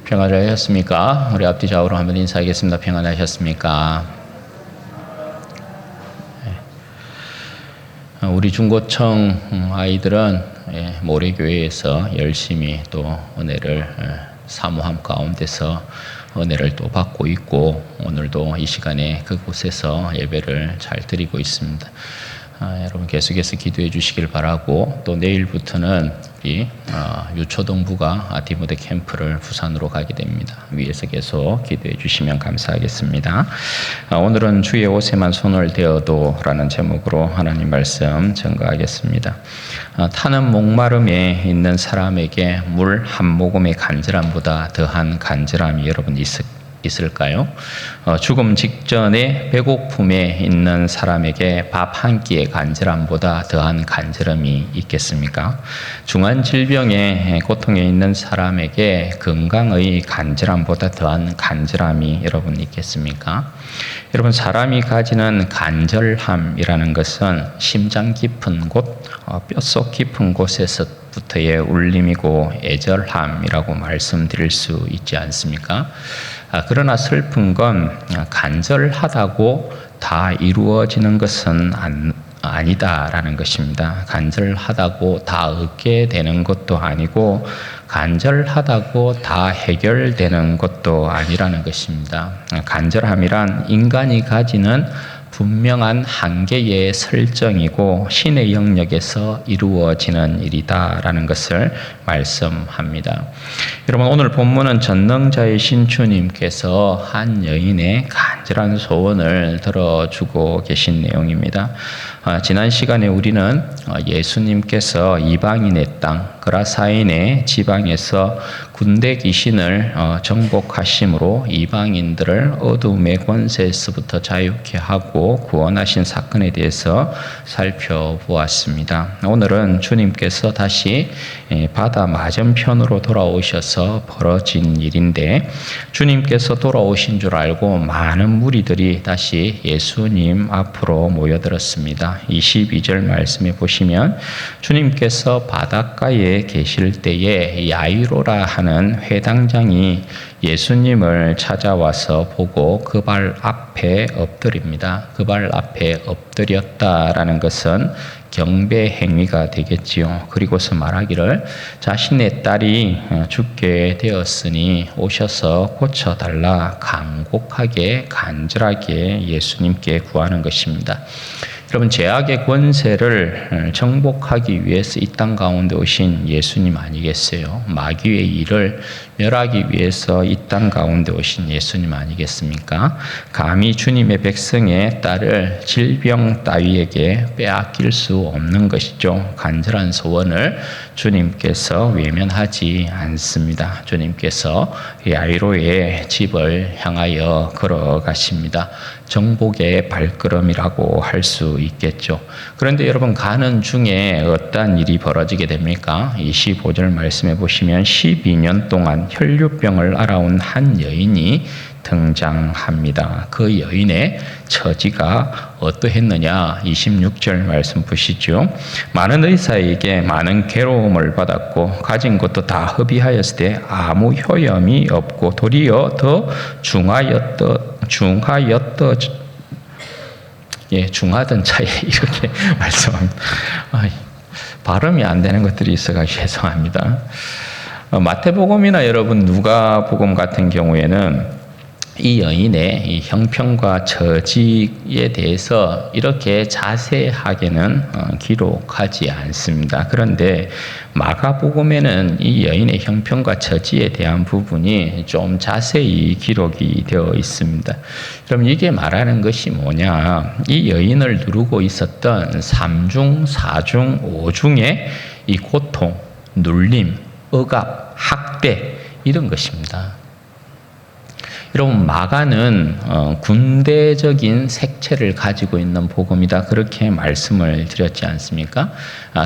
평안하셨습니까? 우리 앞뒤 좌우로 한번 인사하겠습니다. 평안하셨습니까? 우리 중고청 아이들은 모래교회에서 열심히 또 은혜를 사모함 가운데서 은혜를 또 받고 있고, 오늘도 이 시간에 그곳에서 예배를 잘 드리고 있습니다. 여러분 계속해서 기도해 주시길 바라고, 또 내일부터는 우리 유초동부가 디모데 캠프를 부산으로 가게 됩니다. 위에서 계속 기도해 주시면 감사하겠습니다. 오늘은 주의 옷에만 손을 대어도 라는 제목으로 하나님 말씀 전가하겠습니다. 타는 목마름에 있는 사람에게 물 한 모금의 간절함보다 더한 간절함이 여러분 있을까요? 죽음 직전에 배고픔에 있는 사람에게 밥 한 끼의 간절함보다 더한 간절함이 있겠습니까? 중한 질병의 고통에 있는 사람에게 건강의 간절함보다 더한 간절함이 여러분 있겠습니까? 여러분, 사람이 가지는 간절함이라는 것은 심장 깊은 곳, 뼛속 깊은 곳에서부터의 울림이고 애절함이라고 말씀드릴 수 있지 않습니까? 그러나 슬픈 건 간절하다고 다 이루어지는 것은 아니다라는 것입니다. 간절하다고 다 얻게 되는 것도 아니고, 간절하다고 다 해결되는 것도 아니라는 것입니다. 간절함이란 인간이 가지는 분명한 한계의 설정이고 신의 영역에서 이루어지는 일이다라는 것을 말씀합니다. 여러분, 오늘 본문은 전능자이신 주님께서 한 여인의 간절한 소원을 들어주고 계신 내용입니다. 지난 시간에 우리는 예수님께서 이방인의 땅 그라사인의 지방에서 군대 귀신을 정복하심으로 이방인들을 어둠의 권세에서부터 자유케 하고 구원하신 사건에 대해서 살펴보았습니다. 오늘은 주님께서 다시 바다 맞은편으로 돌아오셔서 벌어진 일인데, 주님께서 돌아오신 줄 알고 많은 무리들이 다시 예수님 앞으로 모여들었습니다. 22절 말씀에 보시면 주님께서 바닷가에 계실 때에 야이로라 하는 회당장이 예수님을 찾아와서 보고 그 발 앞에 엎드립니다. 그 발 앞에 엎드렸다라는 것은 경배 행위가 되겠지요. 그리고서 말하기를 자신의 딸이 죽게 되었으니 오셔서 고쳐달라 간곡하게 간절하게 예수님께 구하는 것입니다. 여러분, 죄악의 권세를 정복하기 위해서 이 땅 가운데 오신 예수님 아니겠어요? 마귀의 일을 멸하기 위해서 이 땅 가운데 오신 예수님 아니겠습니까? 감히 주님의 백성의 딸을 질병 따위에게 빼앗길 수 없는 것이죠. 간절한 소원을 주님께서 외면하지 않습니다. 주님께서 야이로의 집을 향하여 걸어가십니다. 정복의 발걸음이라고 할 수 있겠죠. 그런데 여러분, 가는 중에 어떤 일이 벌어지게 됩니까? 25절 말씀해 보시면 12년 동안 혈류병을 앓아온 한 여인이 등장합니다. 그 여인의 처지가 어떠했느냐? 26절 말씀 보시죠. 많은 의사에게 많은 괴로움을 받았고 가진 것도 다 허비하였을 때 아무 효염이 없고 도리어 더 중하던 차에 이렇게 말씀합니다. 발음이 안 되는 것들이 있어가지고 죄송합니다. 마태복음이나 여러분 누가복음 같은 경우에는 이 여인의 이 형편과 처지에 대해서 이렇게 자세하게는 기록하지 않습니다. 그런데 마가복음에는 이 여인의 형편과 처지에 대한 부분이 좀 자세히 기록이 되어 있습니다. 그럼 이게 말하는 것이 뭐냐? 이 여인을 누르고 있었던 3중, 4중, 5중의 이 고통, 눌림, 억압, 학대, 이런 것입니다. 여러분, 마가는 군대적인 색채를 가지고 있는 복음이다, 그렇게 말씀을 드렸지 않습니까?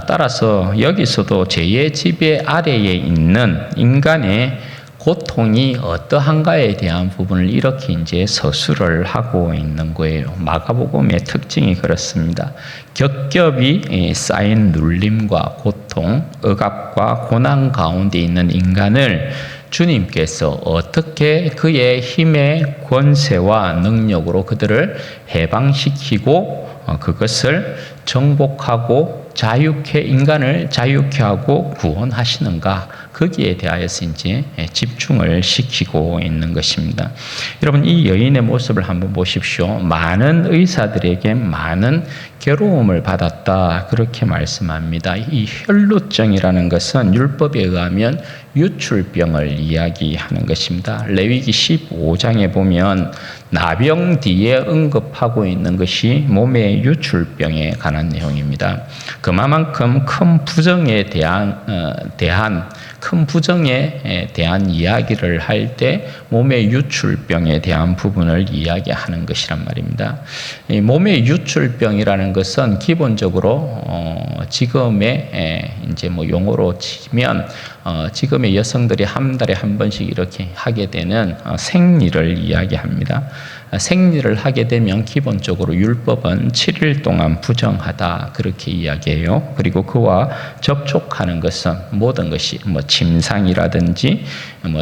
따라서 여기서도 죄의 지배 아래에 있는 인간의 고통이 어떠한가에 대한 부분을 이렇게 이제 서술을 하고 있는 거예요. 마가복음의 특징이 그렇습니다. 겹겹이 쌓인 눌림과 고통, 억압과 고난 가운데 있는 인간을 주님께서 어떻게 그의 힘의 권세와 능력으로 그들을 해방시키고 그것을 정복하고 인간을 자유케 하고 구원하시는가, 거기에 대하여서 이제 집중을 시키고 있는 것입니다. 여러분, 이 여인의 모습을 한번 보십시오. 많은 의사들에게 많은 괴로움을 받았다, 그렇게 말씀합니다. 이 혈루증이라는 것은 율법에 의하면 유출병을 이야기하는 것입니다. 레위기 15장에 보면 나병 뒤에 언급하고 있는 것이 몸의 유출병에 관한 내용입니다. 그만큼 큰 부정에 대한 이야기를 할 때 몸의 유출병에 대한 부분을 이야기하는 것이란 말입니다. 이 몸의 유출병이라는 것은 기본적으로 지금의 이제 용어로 치면 지금의 여성들이 한 달에 한 번씩 이렇게 하게 되는 생리를 이야기합니다. 생리를 하게 되면 기본적으로 율법은 7일 동안 부정하다, 그렇게 이야기해요. 그리고 그와 접촉하는 것은 모든 것이 침상이라든지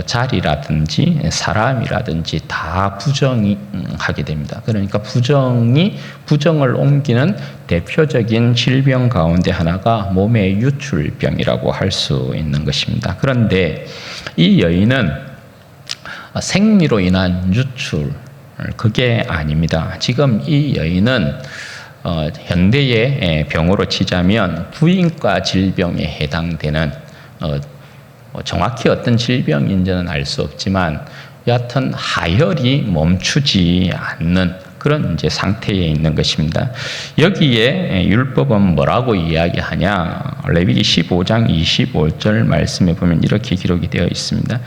자리라든지 사람이라든지 다 부정하게 됩니다. 그러니까 부정을 옮기는 대표적인 질병 가운데 하나가 몸의 유출병이라고 할 수 있는 것입니다. 그런데 이 여인은 생리로 인한 유출, 그게 아닙니다. 지금 이 여인은 현대의 병으로 치자면 부인과 질병에 해당되는, 정확히 어떤 질병인지는 알 수 없지만 여하튼 하혈이 멈추지 않는 그런 이제 상태에 있는 것입니다. 여기에 율법은 뭐라고 이야기하냐? 레위기 15장 25절 말씀에 보면 이렇게 기록이 되어 있습니다.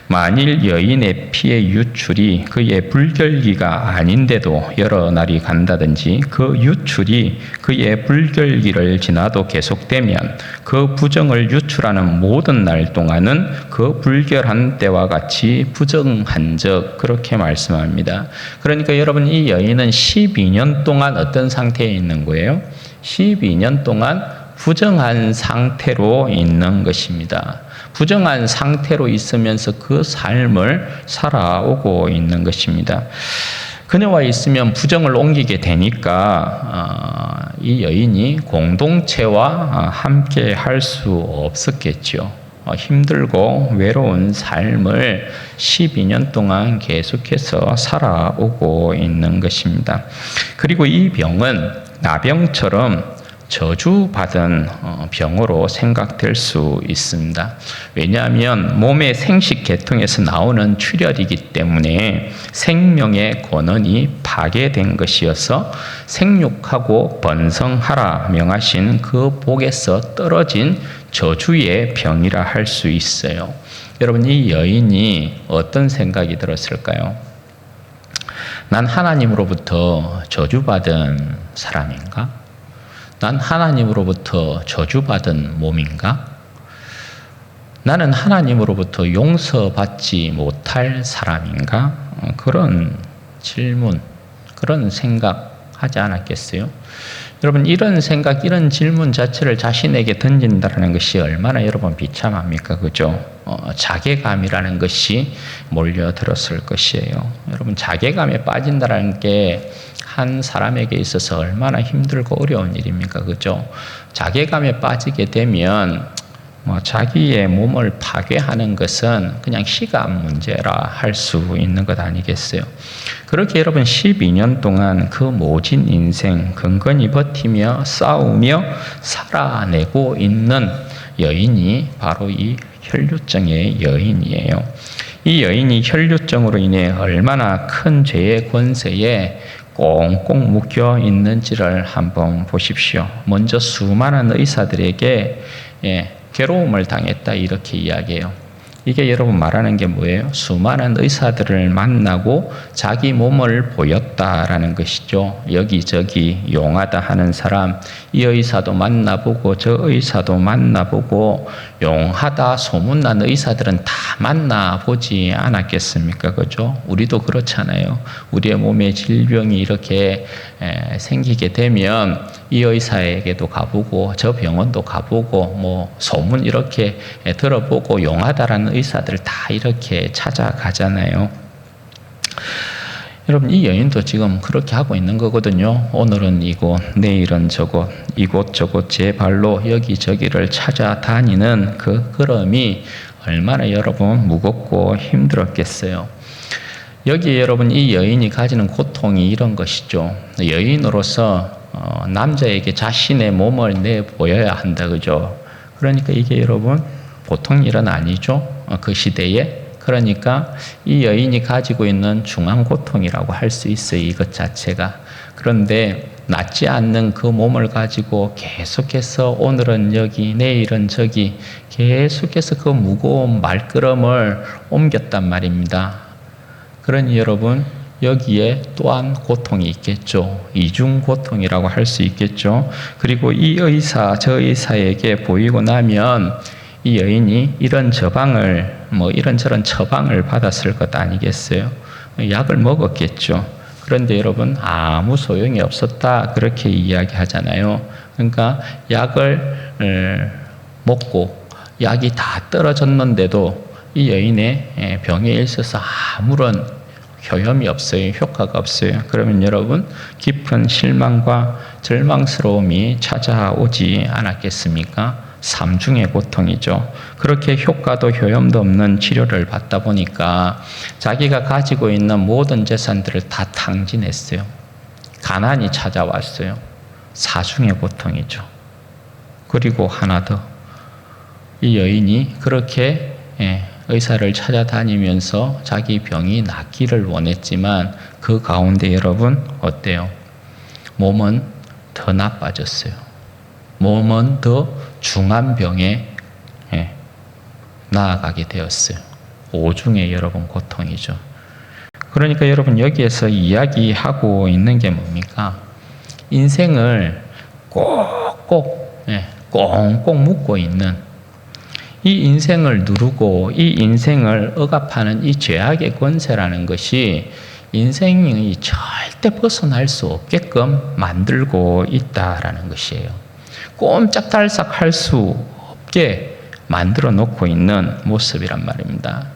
만일 여인의 피의 유출이 그의 불결기가 아닌데도 여러 날이 간다든지 그 유출이 그의 불결기를 지나도 계속되면 그 부정을 유출하는 모든 날 동안은 그 불결한 때와 같이 부정한 적, 그렇게 말씀합니다. 그러니까 여러분, 이 여인은 12년 동안 어떤 상태에 있는 거예요? 12년 동안 부정한 상태로 있는 것입니다. 부정한 상태로 있으면서 그 삶을 살아오고 있는 것입니다. 그녀와 있으면 부정을 옮기게 되니까 이 여인이 공동체와 함께 할 수 없었겠죠. 힘들고 외로운 삶을 12년 동안 계속해서 살아오고 있는 것입니다. 그리고 이 병은 나병처럼 저주받은 병으로 생각될 수 있습니다. 왜냐하면 몸의 생식 계통에서 나오는 출혈이기 때문에 생명의 권원이 파괴된 것이어서 생육하고 번성하라 명하신 그 복에서 떨어진 저주의 병이라 할 수 있어요. 여러분, 이 여인이 어떤 생각이 들었을까요? 난 하나님으로부터 저주받은 사람인가? 난 하나님으로부터 저주받은 몸인가? 나는 하나님으로부터 용서받지 못할 사람인가? 그런 질문, 그런 생각하지 않았겠어요? 여러분, 이런 생각, 이런 질문 자체를 자신에게 던진다는 것이 얼마나 여러분 비참합니까? 그죠? 자괴감이라는 것이 몰려들었을 것이에요. 여러분, 자괴감에 빠진다는 게 한 사람에게 있어서 얼마나 힘들고 어려운 일입니까? 그죠? 자괴감에 빠지게 되면 자기의 몸을 파괴하는 것은 그냥 시간 문제라 할 수 있는 것 아니겠어요? 그렇게 여러분 12년 동안 그 모진 인생 근근히 버티며 싸우며 살아내고 있는 여인이 바로 이 혈루증의 여인이에요. 이 여인이 혈루증으로 인해 얼마나 큰 죄의 권세에 꽁꽁 묶여 있는지를 한번 보십시오. 먼저 수많은 의사들에게 괴로움을 당했다, 이렇게 이야기해요. 이게 여러분 말하는 게 뭐예요? 수많은 의사들을 만나고 자기 몸을 보였다라는 것이죠. 여기저기 용하다 하는 사람, 이 의사도 만나보고 저 의사도 만나보고 용하다 소문난 의사들은 다 만나보지 않았겠습니까? 그죠? 우리도 그렇잖아요. 우리의 몸에 질병이 이렇게 생기게 되면 이 의사에게도 가보고 저 병원도 가보고 뭐 소문 이렇게 들어보고 용하다라는 의사들 다 이렇게 찾아가잖아요. 여러분, 이 여인도 지금 그렇게 하고 있는 거거든요. 오늘은 이곳, 내일은 저곳, 이곳저곳 제 발로 여기저기를 찾아다니는 그 걸음이 얼마나 여러분 무겁고 힘들었겠어요. 여기 여러분, 이 여인이 가지는 고통이 이런 것이죠. 여인으로서 남자에게 자신의 몸을 내보여야 한다, 그죠? 그러니까 이게 여러분 보통 일은 아니죠. 그 시대에. 그러니까 이 여인이 가지고 있는 중한 고통이라고 할 수 있어요, 이것 자체가. 그런데 낫지 않는 그 몸을 가지고 계속해서 오늘은 여기, 내일은 저기 계속해서 그 무거운 말걸음을 옮겼단 말입니다. 그러니 여러분, 여기에 또한 고통이 있겠죠. 이중 고통이라고 할 수 있겠죠. 그리고 이 의사, 저 의사에게 보이고 나면 이 여인이 이런 저방을, 이런저런 처방을 받았을 것 아니겠어요? 약을 먹었겠죠. 그런데 여러분, 아무 소용이 없었다, 그렇게 이야기하잖아요. 그러니까 약을 먹고 약이 다 떨어졌는데도 이 여인의 병에 있어서 아무런 효험이 없어요. 효과가 없어요. 그러면 여러분, 깊은 실망과 절망스러움이 찾아오지 않았겠습니까? 삼중의 고통이죠. 그렇게 효과도 효험도 없는 치료를 받다 보니까 자기가 가지고 있는 모든 재산들을 다 탕진했어요. 가난이 찾아왔어요. 사중의 고통이죠. 그리고 하나 더, 이 여인이 그렇게 의사를 찾아다니면서 자기 병이 낫기를 원했지만 그 가운데 여러분 어때요? 몸은 더 나빠졌어요. 몸은 더 중한 병에 나아가게 되었어요. 오중의 여러분 고통이죠. 그러니까 여러분, 여기에서 이야기하고 있는 게 뭡니까? 인생을 꼭꼭 꽁꽁 묶고 있는, 이 인생을 누르고 이 인생을 억압하는 이 죄악의 권세라는 것이 인생이 절대 벗어날 수 없게끔 만들고 있다라는 것이에요. 꼼짝달싹 할 수 없게 만들어 놓고 있는 모습이란 말입니다.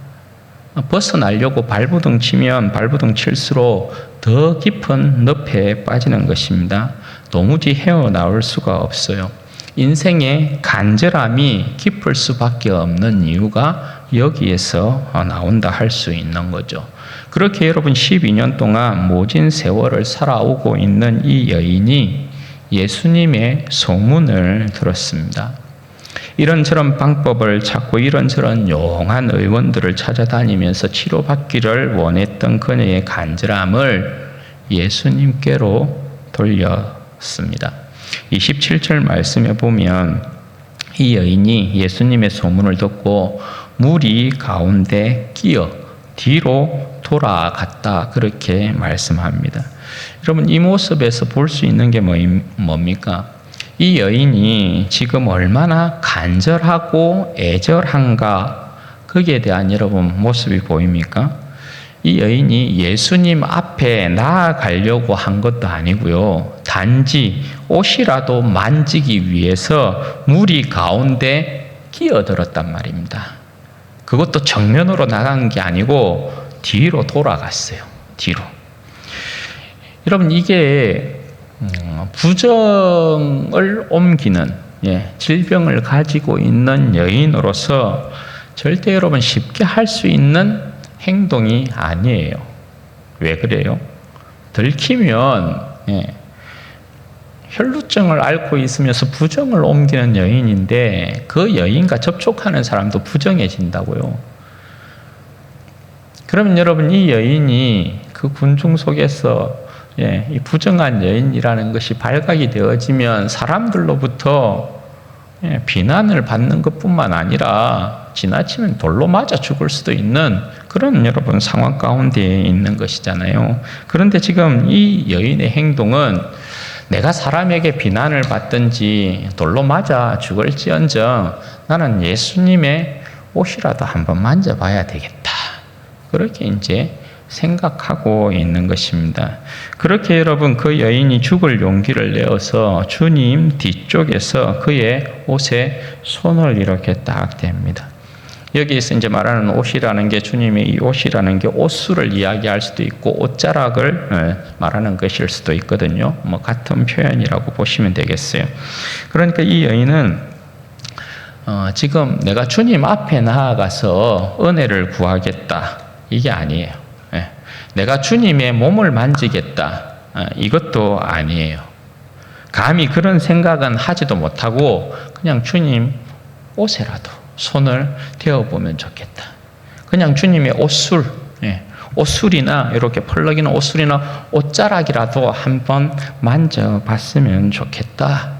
벗어나려고 발부둥 치면 발부둥 칠수록 더 깊은 늪에 빠지는 것입니다. 도무지 헤어나올 수가 없어요. 인생의 간절함이 깊을 수밖에 없는 이유가 여기에서 나온다 할 수 있는 거죠. 그렇게 여러분 12년 동안 모진 세월을 살아오고 있는 이 여인이 예수님의 소문을 들었습니다. 이런저런 방법을 찾고 이런저런 용한 의원들을 찾아다니면서 치료받기를 원했던 그녀의 간절함을 예수님께로 돌렸습니다. 27절 말씀에 보면 이 여인이 예수님의 소문을 듣고 무리 가운데 끼어 뒤로 돌아갔다, 그렇게 말씀합니다. 여러분, 이 모습에서 볼 수 있는 게 뭡니까? 이 여인이 지금 얼마나 간절하고 애절한가, 거기에 대한 여러분 모습이 보입니까? 이 여인이 예수님 앞에 나아가려고 한 것도 아니고요. 단지 옷이라도 만지기 위해서 무리 가운데 끼어들었단 말입니다. 그것도 정면으로 나간 게 아니고 뒤로 돌아갔어요. 뒤로. 여러분, 이게 부정을 옮기는, 질병을 가지고 있는 여인으로서 절대 여러분 쉽게 할 수 있는 행동이 아니에요. 왜 그래요? 들키면 혈루증을 앓고 있으면서 부정을 옮기는 여인인데 그 여인과 접촉하는 사람도 부정해진다고요. 그러면 여러분, 이 여인이 그 군중 속에서 이 부정한 여인이라는 것이 발각이 되어지면 사람들로부터 비난을 받는 것뿐만 아니라 지나치면 돌로 맞아 죽을 수도 있는 그런 여러분 상황 가운데 있는 것이잖아요. 그런데 지금 이 여인의 행동은 내가 사람에게 비난을 받든지 돌로 맞아 죽을지언정 나는 예수님의 옷이라도 한번 만져봐야 되겠다, 그렇게 이제 생각하고 있는 것입니다. 그렇게 여러분 그 여인이 죽을 용기를 내어서 주님 뒤쪽에서 그의 옷에 손을 이렇게 딱 댑니다. 여기에서 이제 말하는 옷이라는 게 주님의 이 옷이라는 게 옷수를 이야기할 수도 있고 옷자락을 말하는 것일 수도 있거든요. 뭐 같은 표현이라고 보시면 되겠어요. 그러니까 이 여인은 지금 내가 주님 앞에 나아가서 은혜를 구하겠다 이게 아니에요. 내가 주님의 몸을 만지겠다 이것도 아니에요. 감히 그런 생각은 하지도 못하고 그냥 주님 옷에라도 손을 대어보면 좋겠다. 그냥 주님의 옷술, 옷술이나 이렇게 펄럭이는 옷술이나 옷자락이라도 한번 만져봤으면 좋겠다.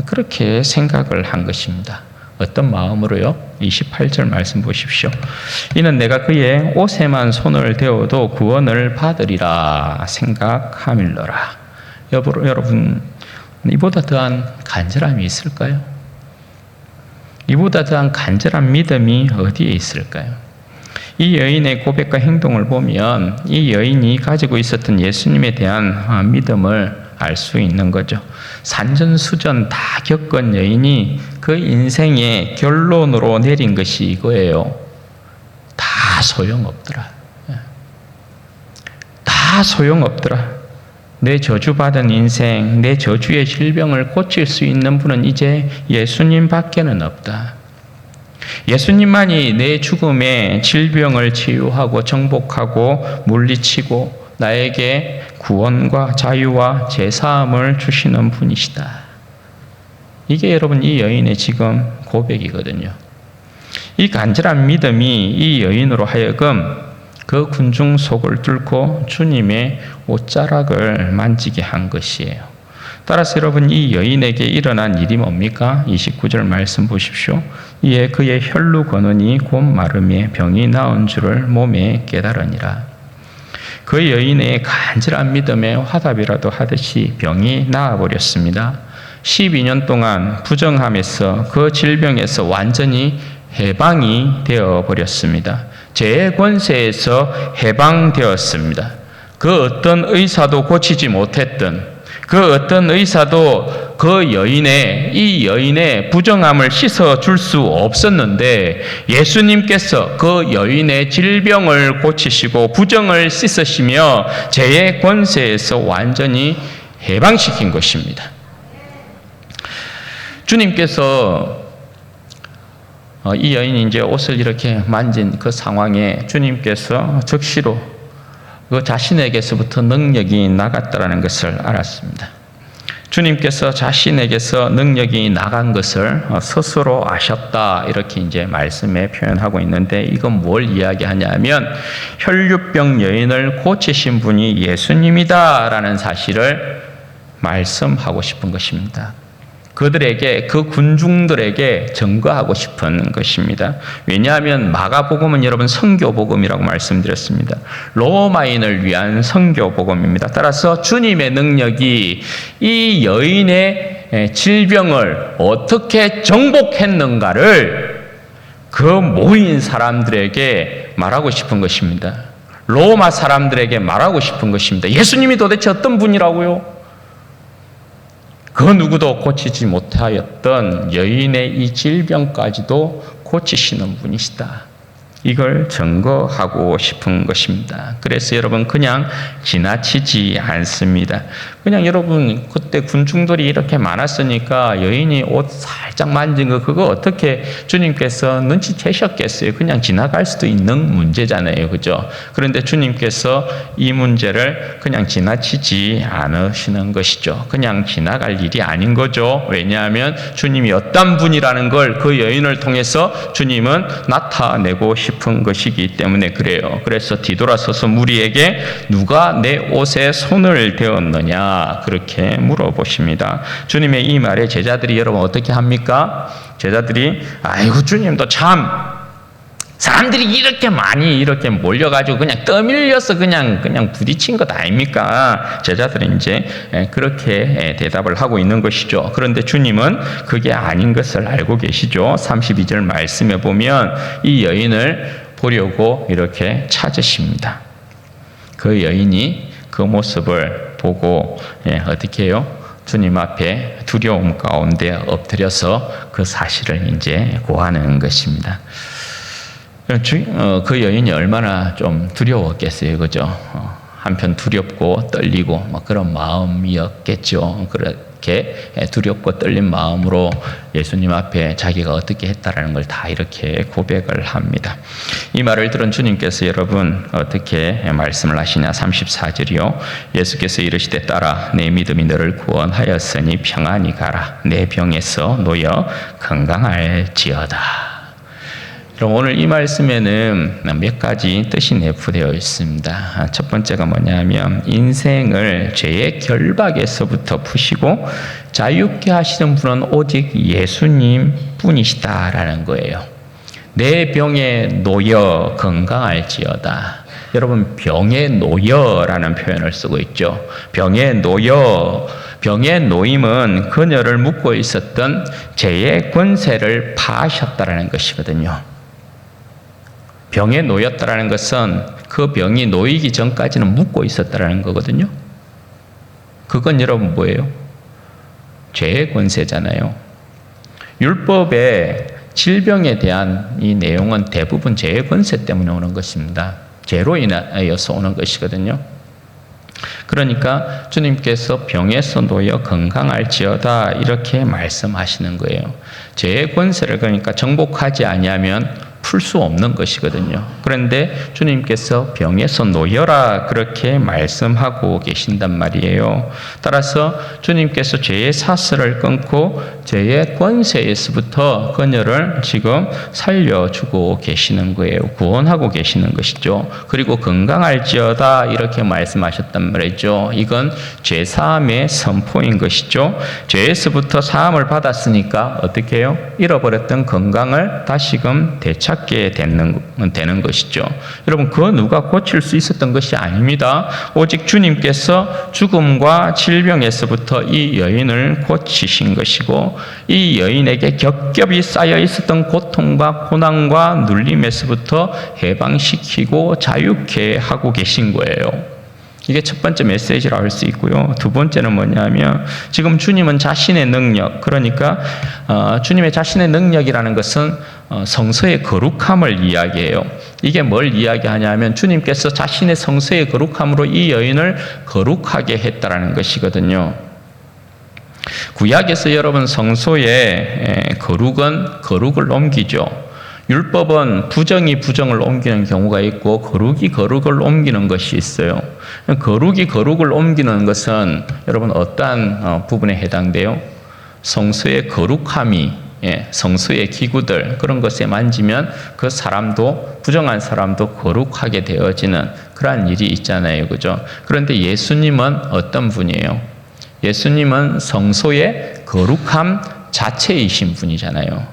그렇게 생각을 한 것입니다. 어떤 마음으로요? 28절 말씀 보십시오. 이는 내가 그의 옷에만 손을 대어도 구원을 받으리라 생각함일러라. 여러분, 이보다 더한 간절함이 있을까요? 이보다 더한 간절한 믿음이 어디에 있을까요? 이 여인의 고백과 행동을 보면 이 여인이 가지고 있었던 예수님에 대한 믿음을 알 수 있는 거죠. 산전수전 다 겪은 여인이 그 인생의 결론으로 내린 것이 이거예요. 다 소용없더라. 다 소용없더라. 내 저주받은 인생, 내 저주의 질병을 고칠 수 있는 분은 이제 예수님 밖에는 없다. 예수님만이 내 죽음의 질병을 치유하고 정복하고 물리치고 나에게 구원과 자유와 재사함을 주시는 분이시다. 이게 여러분 이 여인의 지금 고백이거든요. 이 간절한 믿음이 이 여인으로 하여금 그 군중 속을 뚫고 주님의 옷자락을 만지게 한 것이에요. 따라서 여러분 이 여인에게 일어난 일이 뭡니까? 29절 말씀 보십시오. 이에 그의 혈루 거느니 곧 마름에 병이 나은 줄을 몸에 깨달으니라. 그 여인의 간절한 믿음에 화답이라도 하듯이 병이 나아버렸습니다. 12년 동안 부정함에서 그 질병에서 완전히 해방이 되어버렸습니다. 죄의 권세에서 해방되었습니다. 그 어떤 의사도 고치지 못했던 그 어떤 의사도 이 여인의 부정함을 씻어줄 수 없었는데 예수님께서 그 여인의 질병을 고치시고 부정을 씻으시며 죄의 권세에서 완전히 해방시킨 것입니다. 주님께서 이 여인이 이제 옷을 이렇게 만진 그 상황에 주님께서 즉시로 그 자신에게서부터 능력이 나갔다라는 것을 알았습니다. 주님께서 자신에게서 능력이 나간 것을 스스로 아셨다 이렇게 이제 말씀에 표현하고 있는데 이건 뭘 이야기하냐면 혈류병 여인을 고치신 분이 예수님이다라는 사실을 말씀하고 싶은 것입니다. 그들에게 그 군중들에게 증거하고 싶은 것입니다. 왜냐하면 마가복음은 여러분 선교복음이라고 말씀드렸습니다. 로마인을 위한 선교복음입니다. 따라서 주님의 능력이 이 여인의 질병을 어떻게 정복했는가를 그 모인 사람들에게 말하고 싶은 것입니다. 로마 사람들에게 말하고 싶은 것입니다. 예수님이 도대체 어떤 분이라고요? 그 누구도 고치지 못하였던 여인의 이 질병까지도 고치시는 분이시다. 이걸 증거하고 싶은 것입니다. 그래서 여러분 그냥 지나치지 않습니다. 그냥 여러분 그때 군중들이 이렇게 많았으니까 여인이 옷 살짝 만진 거 그거 어떻게 주님께서 눈치채셨겠어요? 그냥 지나갈 수도 있는 문제잖아요. 그죠? 그런데 주님께서 이 문제를 그냥 지나치지 않으시는 것이죠. 그냥 지나갈 일이 아닌 거죠. 왜냐하면 주님이 어떤 분이라는 걸 그 여인을 통해서 주님은 나타내고 싶은 것이기 때문에 그래요. 그래서 뒤돌아서서 무리에게 누가 내 옷에 손을 대었느냐 그렇게 물어보십니다. 주님의 이 말에 제자들이 여러분 어떻게 합니까? 제자들이 아이고 주님도 참 사람들이 이렇게 많이 이렇게 몰려가지고 그냥 떠밀려서 그냥 부딪힌 것 아닙니까? 제자들이 이제 그렇게 대답을 하고 있는 것이죠. 그런데 주님은 그게 아닌 것을 알고 계시죠. 32절 말씀에 보면 이 여인을 보려고 이렇게 찾으십니다. 그 여인이 그 모습을 보고 어떻게 해요? 주님 앞에 두려움 가운데 엎드려서 그 사실을 이제 고하는 것입니다. 그 여인이 얼마나 좀 두려웠겠어요, 그죠? 한편 두렵고 떨리고 그런 마음이었겠죠. 그렇게 두렵고 떨린 마음으로 예수님 앞에 자기가 어떻게 했다라는 걸 다 이렇게 고백을 합니다. 이 말을 들은 주님께서 여러분 어떻게 말씀을 하시냐? 34절이요. 예수께서 이르시되 딸아 내 믿음이 너를 구원하였으니 평안히 가라. 내 병에서 놓여 건강할지어다. 그럼 오늘 이 말씀에는 몇 가지 뜻이 내포되어 있습니다. 첫 번째가 뭐냐면 인생을 죄의 결박에서부터 푸시고 자유케 하시는 분은 오직 예수님 뿐이시다라는 거예요. 내 병에 놓여 건강할지어다. 여러분 병에 놓여라는 표현을 쓰고 있죠. 병에 놓여. 병의 노임은 그녀를 묶고 있었던 죄의 권세를 파하셨다라는 것이거든요. 병에 놓였다라는 것은 그 병이 놓이기 전까지는 묶고 있었다라는 거거든요. 그건 여러분 뭐예요? 죄의 권세잖아요. 율법의 질병에 대한 이 내용은 대부분 죄의 권세 때문에 오는 것입니다. 죄로 인하여서 오는 것이거든요. 그러니까 주님께서 병에서 놓여 건강할지어다 이렇게 말씀하시는 거예요. 죄의 권세를 그러니까 정복하지 아니하면 풀 수 없는 것이거든요. 그런데 주님께서 병에서 놓여라 그렇게 말씀하고 계신단 말이에요. 따라서 주님께서 죄의 사슬을 끊고 죄의 권세에서부터 그녀를 지금 살려주고 계시는 거예요. 구원하고 계시는 것이죠. 그리고 건강할지어다 이렇게 말씀하셨단 말이죠. 이건 죄사함의 선포인 것이죠. 죄에서부터 사함을 받았으니까 어떻게 해요? 잃어버렸던 건강을 다시금 되찾게 되는 것이죠. 여러분 그 누가 고칠 수 있었던 것이 아닙니다. 오직 주님께서 죽음과 질병에서부터 이 여인을 고치신 것이고 이 여인에게 겹겹이 쌓여 있었던 고통과 고난과 눌림에서부터 해방시키고 자유케 하고 계신 거예요. 이게 첫 번째 메시지라고 할 수 있고요. 두 번째는 뭐냐면 지금 주님은 자신의 능력, 그러니까 주님의 자신의 능력이라는 것은 성서의 거룩함을 이야기해요. 이게 뭘 이야기하냐면 주님께서 자신의 성서의 거룩함으로 이 여인을 거룩하게 했다라는 것이거든요. 구약에서 여러분 성소에 거룩은 거룩을 옮기죠. 율법은 부정이 부정을 옮기는 경우가 있고 거룩이 거룩을 옮기는 것이 있어요. 거룩이 거룩을 옮기는 것은 여러분 어떠한 부분에 해당돼요? 성소의 거룩함이 성소의 기구들 그런 것에 만지면 그 사람도 부정한 사람도 거룩하게 되어지는 그러한 일이 있잖아요. 그죠? 그런데 예수님은 어떤 분이에요? 예수님은 성소의 거룩함 자체이신 분이잖아요.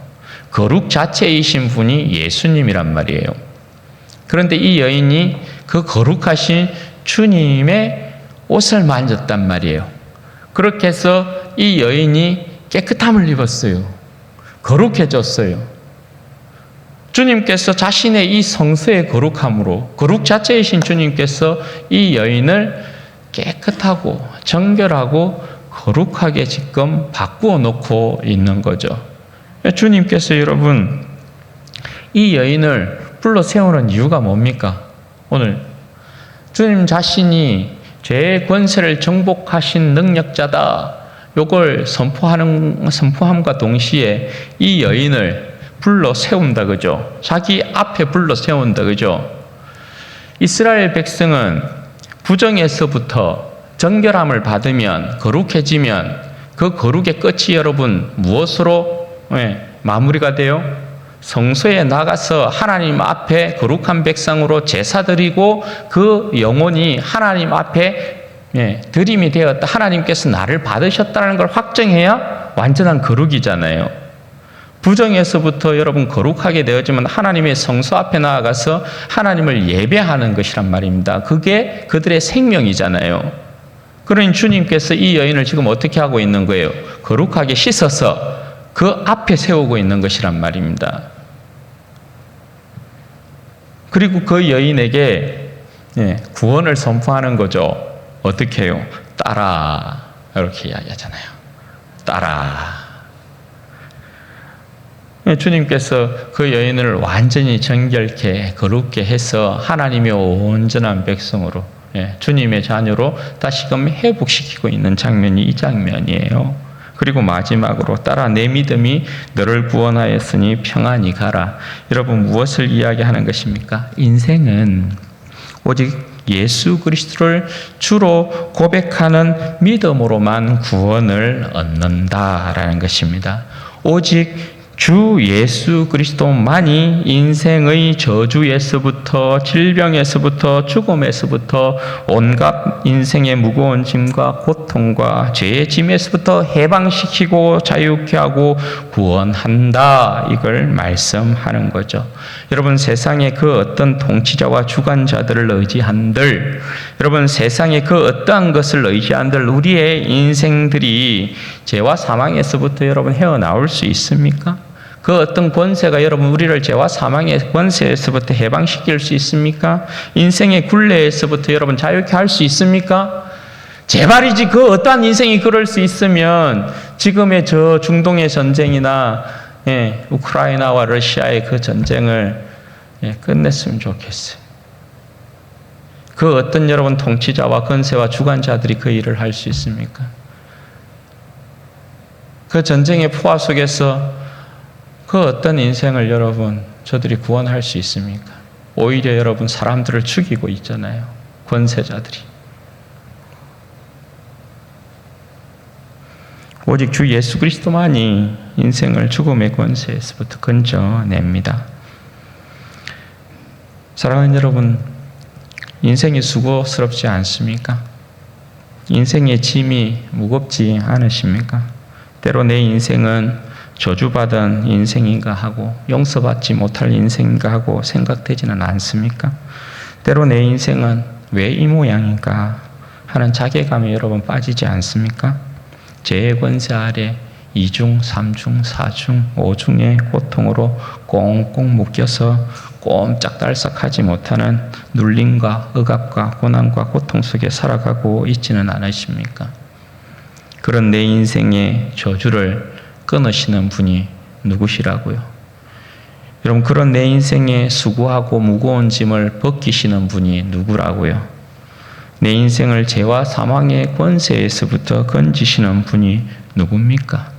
거룩 자체이신 분이 예수님이란 말이에요. 그런데 이 여인이 그 거룩하신 주님의 옷을 만졌단 말이에요. 그렇게 해서 이 여인이 깨끗함을 입었어요. 거룩해졌어요. 주님께서 자신의 이 성서의 거룩함으로 거룩 자체이신 주님께서 이 여인을 깨끗하고 정결하고 거룩하게 지금 바꾸어 놓고 있는 거죠. 주님께서 여러분 이 여인을 불러 세우는 이유가 뭡니까? 오늘 주님 자신이 죄의 권세를 정복하신 능력자다. 요걸 선포함과 동시에 이 여인을 불러 세운다 그죠? 자기 앞에 불러 세운다 그죠? 이스라엘 백성은 부정에서부터 정결함을 받으면 거룩해지면 그 거룩의 끝이 여러분 무엇으로 마무리가 돼요? 성소에 나가서 하나님 앞에 거룩한 백성으로 제사 드리고 그 영혼이 하나님 앞에 드림이 되었다. 하나님께서 나를 받으셨다는 걸 확정해야 완전한 거룩이잖아요. 부정에서부터 여러분 거룩하게 되어지면 하나님의 성소 앞에 나아가서 하나님을 예배하는 것이란 말입니다. 그게 그들의 생명이잖아요. 그러니 주님께서 이 여인을 지금 어떻게 하고 있는 거예요? 거룩하게 씻어서 그 앞에 세우고 있는 것이란 말입니다. 그리고 그 여인에게 구원을 선포하는 거죠. 어떻게 해요? 따라 이렇게 이야기하잖아요. 따라. 주님께서 그 여인을 완전히 정결케 거룩게 해서 하나님의 온전한 백성으로 주님의 자녀로 다시금 회복시키고 있는 장면이 이 장면이에요. 그리고 마지막으로 따라 내 믿음이 너를 구원하였으니 평안히 가라. 여러분 무엇을 이야기하는 것입니까? 인생은 오직 예수 그리스도를 주로 고백하는 믿음으로만 구원을 얻는다라는 것입니다. 오직 주 예수 그리스도만이 인생의 저주에서부터 질병에서부터 죽음에서부터 온갖 인생의 무거운 짐과 고통과 죄의 짐에서부터 해방시키고 자유케 하고 구원한다. 이걸 말씀하는 거죠. 여러분 세상의 그 어떤 통치자와 주관자들을 의지한들, 여러분 세상의 그 어떠한 것을 의지한들 우리의 인생들이 죄와 사망에서부터 여러분 헤어나올 수 있습니까? 그 어떤 권세가 여러분 우리를 죄와 사망의 권세에서부터 해방시킬 수 있습니까? 인생의 굴레에서부터 여러분 자유케 할 수 있습니까? 제발이지 그 어떠한 인생이 그럴 수 있으면 지금의 저 중동의 전쟁이나 우크라이나와 러시아의 그 전쟁을 끝냈으면 좋겠어요. 그 어떤 여러분 통치자와 권세와 주관자들이 그 일을 할 수 있습니까? 그 전쟁의 포화 속에서 그 어떤 인생을 여러분 저들이 구원할 수 있습니까? 오히려 여러분 사람들을 죽이고 있잖아요. 권세자들이. 오직 주 예수 그리스도만이 인생을 죽음의 권세에서부터 건져냅니다. 사랑하는 여러분, 인생이 수고스럽지 않습니까? 인생의 짐이 무겁지 않으십니까? 때로 내 인생은 저주받은 인생인가 하고 용서받지 못할 인생인가 하고 생각되지는 않습니까? 때로 내 인생은 왜 이 모양인가 하는 자괴감에 여러분 빠지지 않습니까? 죄의 권세 아래 2중, 3중, 4중, 5중의 고통으로 꽁꽁 묶여서 꼼짝달싹하지 못하는 눌림과 억압과 고난과 고통 속에 살아가고 있지는 않으십니까? 그런 내 인생의 저주를 끊으시는 분이 누구시라고요? 여러분 그런 내 인생에 수고하고 무거운 짐을 벗기시는 분이 누구라고요? 내 인생을 죄와 사망의 권세에서부터 건지시는 분이 누굽니까?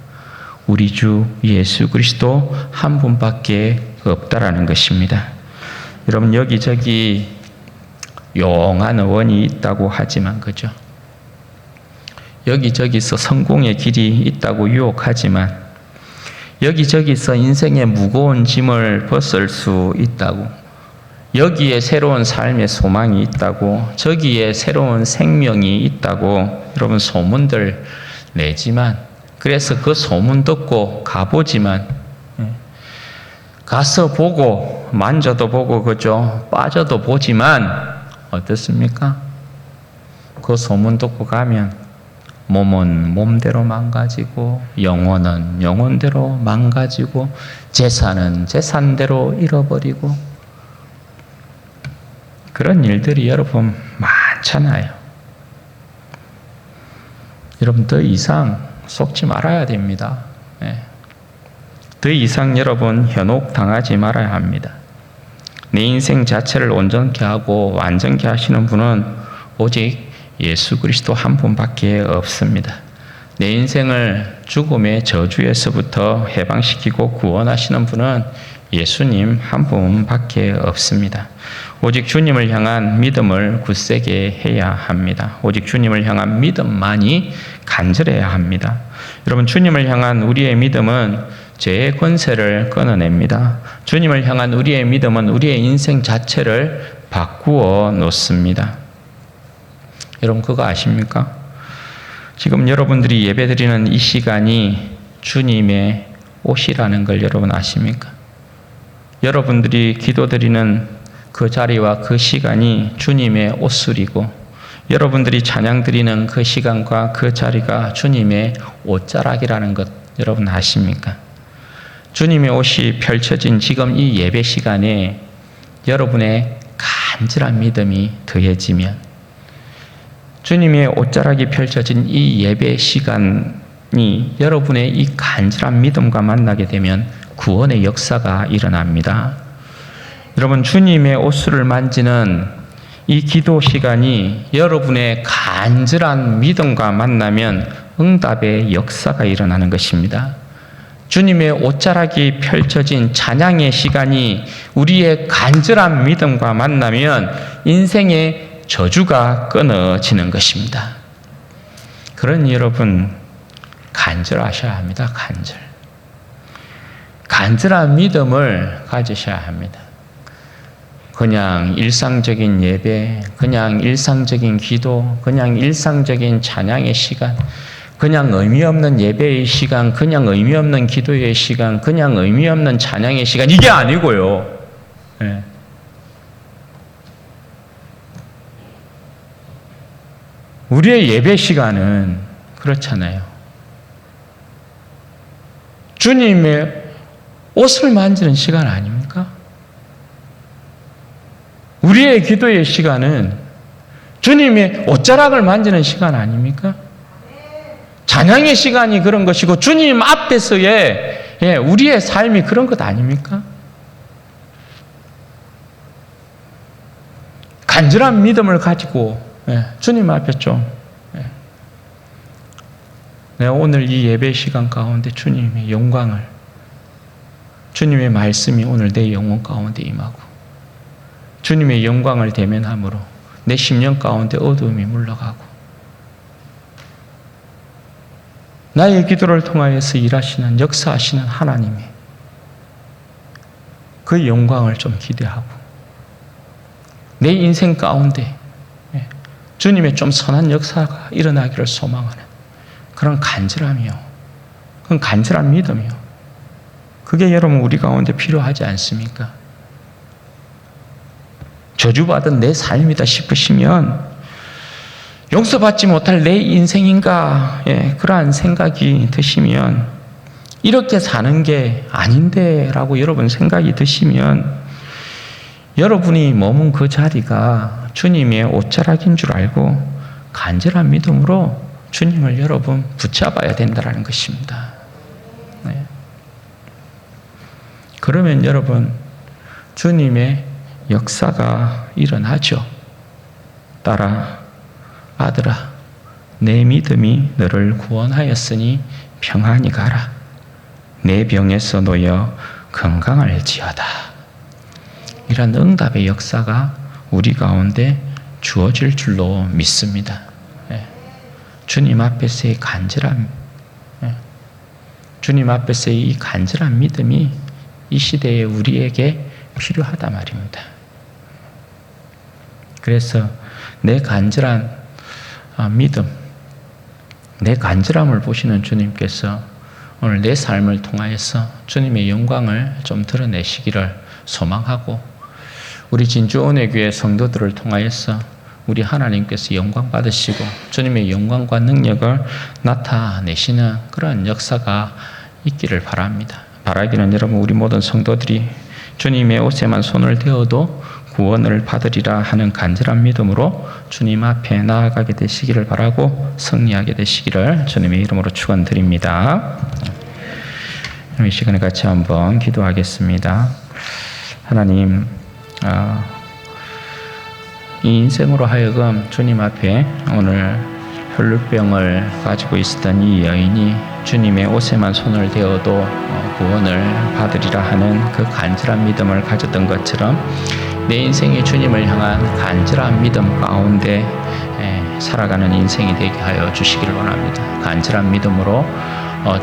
우리 주 예수 그리스도 한 분밖에 없다라는 것입니다. 여러분 여기저기 용한 어원이 있다고 하지만 그죠? 여기저기서 성공의 길이 있다고 유혹하지만 여기저기서 인생의 무거운 짐을 벗을 수 있다고, 여기에 새로운 삶의 소망이 있다고, 저기에 새로운 생명이 있다고 여러분 소문들 내지만, 그래서 그 소문 듣고 가보지만 가서 보고 만져도 보고 그죠? 빠져도 보지만 어떻습니까? 그 소문 듣고 가면 몸은 몸대로 망가지고 영혼은 영혼대로 망가지고 재산은 재산대로 잃어버리고 그런 일들이 여러분 많잖아요. 여러분 더 이상 속지 말아야 됩니다. 더 이상 여러분 현혹당하지 말아야 합니다. 내 인생 자체를 온전케 하고 완전케 하시는 분은 오직 예수 그리스도 한 분밖에 없습니다. 내 인생을 죽음의 저주에서부터 해방시키고 구원하시는 분은 예수님 한 분밖에 없습니다. 오직 주님을 향한 믿음을 굳세게 해야 합니다. 오직 주님을 향한 믿음만이 간절해야 합니다. 여러분 주님을 향한 우리의 믿음은 죄의 권세를 끊어냅니다. 주님을 향한 우리의 믿음은 우리의 인생 자체를 바꾸어 놓습니다. 여러분 그거 아십니까? 지금 여러분들이 예배드리는 이 시간이 주님의 옷이라는 걸 여러분 아십니까? 여러분들이 기도드리는 그 자리와 그 시간이 주님의 옷술이고 여러분들이 찬양드리는 그 시간과 그 자리가 주님의 옷자락이라는 것 여러분 아십니까? 주님의 옷이 펼쳐진 지금 이 예배 시간에 여러분의 간절한 믿음이 더해지면, 주님의 옷자락이 펼쳐진 이 예배 시간이 여러분의 이 간절한 믿음과 만나게 되면 구원의 역사가 일어납니다. 여러분, 주님의 옷을 만지는 이 기도 시간이 여러분의 간절한 믿음과 만나면 응답의 역사가 일어나는 것입니다. 주님의 옷자락이 펼쳐진 찬양의 시간이 우리의 간절한 믿음과 만나면 인생의 저주가 끊어지는 것입니다. 그러니 여러분, 간절하셔야 합니다. 간절한 믿음을 가지셔야 합니다. 그냥 일상적인 예배, 그냥 일상적인 기도, 그냥 일상적인 찬양의 시간, 그냥 의미 없는 예배의 시간, 그냥 의미 없는 기도의 시간, 그냥 의미 없는 찬양의 시간, 이게 아니고요. 네. 우리의 예배 시간은 그렇잖아요. 주님의 옷을 만지는 시간 아닙니까? 우리의 기도의 시간은 주님의 옷자락을 만지는 시간 아닙니까? 찬양의 시간이 그런 것이고 주님 앞에서의 우리의 삶이 그런 것 아닙니까? 간절한 믿음을 가지고 주님 앞에 좀 내가 오늘 이 예배 시간 가운데 주님의 영광을, 주님의 말씀이 오늘 내 영혼 가운데 임하고 주님의 영광을 대면함으로 내 심령 가운데 어두움이 물러가고 나의 기도를 통하여서 일하시는, 역사하시는 하나님의 그 영광을 좀 기대하고 내 인생 가운데 주님의 좀 선한 역사가 일어나기를 소망하는 그런 간절함이요, 그런 간절한 믿음이요, 그게 여러분 우리 가운데 필요하지 않습니까? 저주받은 내 삶이다 싶으시면, 용서받지 못할 내 인생인가, 그러한 생각이 드시면, 이렇게 사는 게 아닌데 라고 여러분 생각이 드시면, 여러분이 머문 그 자리가 주님의 옷자락인 줄 알고 간절한 믿음으로 주님을 여러분 붙잡아야 된다는 것입니다. 네. 그러면 여러분 주님의 역사가 일어나죠. 딸아, 아들아, 내 믿음이 너를 구원하였으니 평안히 가라. 내 병에서 놓여 건강할지어다. 이런 응답의 역사가 우리 가운데 주어질 줄로 믿습니다. 주님 앞에서의 간절함, 주님 앞에서의 이 간절한 믿음이 이 시대에 우리에게 필요하다 말입니다. 그래서 내 간절한 믿음, 내 간절함을 보시는 주님께서 오늘 내 삶을 통하여서 주님의 영광을 좀 드러내시기를 소망하고, 우리 진주은혜교회 성도들을 통하여서 우리 하나님께서 영광 받으시고 주님의 영광과 능력을 나타내시는 그런 역사가 있기를 바랍니다. 바라기는 여러분 우리 모든 성도들이 주님의 옷에만 손을 대어도 구원을 받으리라 하는 간절한 믿음으로 주님 앞에 나아가게 되시기를 바라고 승리하게 되시기를 주님의 이름으로 축원드립니다. 이 시간에 같이 한번 기도하겠습니다. 하나님, 이 인생으로 하여금 주님 앞에 오늘 혈루병을 가지고 있었던 이 여인이 주님의 옷에만 손을 대어도 구원을 받으리라 하는 그 간절한 믿음을 가졌던 것처럼 내 인생이 주님을 향한 간절한 믿음 가운데 살아가는 인생이 되게 하여 주시기를 원합니다. 간절한 믿음으로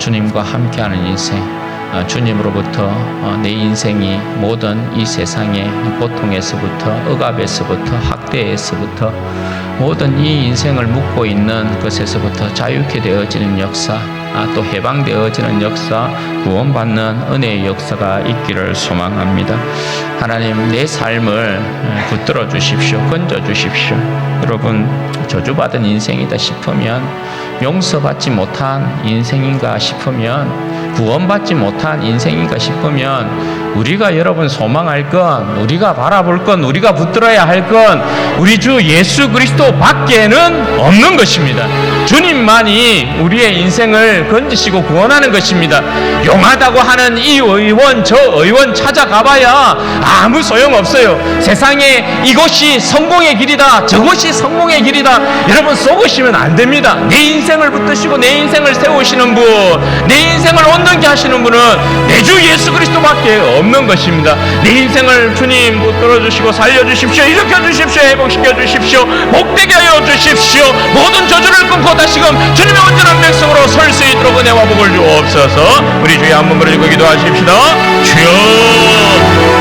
주님과 함께하는 인생, 주님으로부터 내 인생이 모든 이 세상의 고통에서부터, 억압에서부터, 학대에서부터 모든 이 인생을 묶고 있는 것에서부터 자유케 되어지는 역사, 또 해방되어지는 역사, 구원받는 은혜의 역사가 있기를 소망합니다. 하나님, 내 삶을 붙들어 주십시오. 건져 주십시오. 여러분, 저주받은 인생이다 싶으면, 용서받지 못한 인생인가 싶으면, 구원받지 못한 인생인가 싶으면, 우리가 여러분 소망할 건, 우리가 바라볼 건, 우리가 붙들어야 할 건 우리 주 예수 그리스도 밖에는 없는 것입니다. 주님만이 우리의 인생을 건지시고 구원하는 것입니다. 용하다고 하는 이 의원 저 의원 찾아가봐야 아무 소용없어요. 세상에 이것이 성공의 길이다, 저것이 성공의 길이다, 여러분 속으시면 안 됩니다. 내 인생을 붙드시고 내 인생을 세우시는 분, 내 인생을 온전케 하시는 분은 내 주 예수 그리스도밖에 없는 것입니다. 내 인생을 주님 붙들어 주시고 살려주십시오. 일으켜 주십시오. 회복시켜 주십시오. 복되게 하여 주십시오. 모든 저주를 끊고 다시금 주님의 온전한 백성으로 설 수 있도록 은혜와 복을 주옵소서. 우리 주의 한 번 부르짖고 기도하십시다. 주여